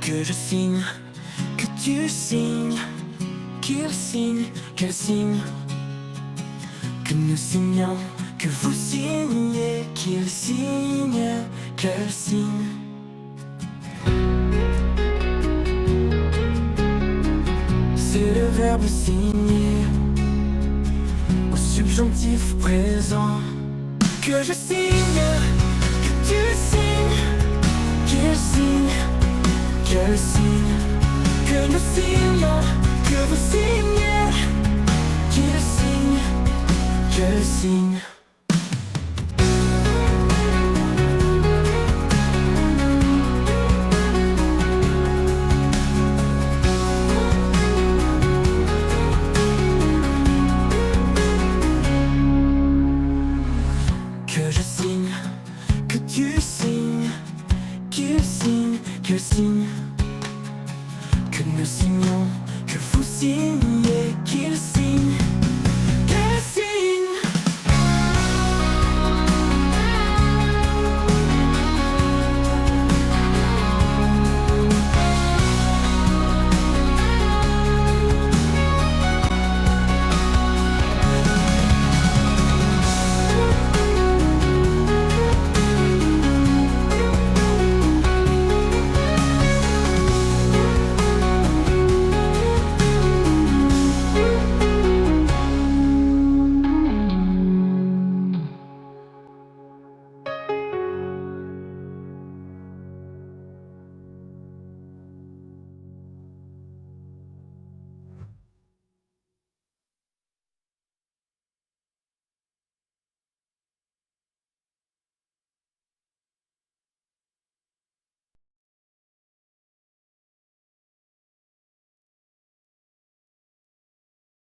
Que je signe, que tu signes, qu'il signe, qu'elle signe. Que nous signons, que vous signez, qu'il signe, qu'elle signe. C'est le verbe signer au subjonctif présent. Que je signe, que tu signes, qu'il signe, qu'elle signe. Que nous signons, que vous signez, qu'il signe, qu'elle signe. Que je signe, que tu signes, qu'il signe, qu'elle signe. Que nous signons, que vous signez, qu'il signe,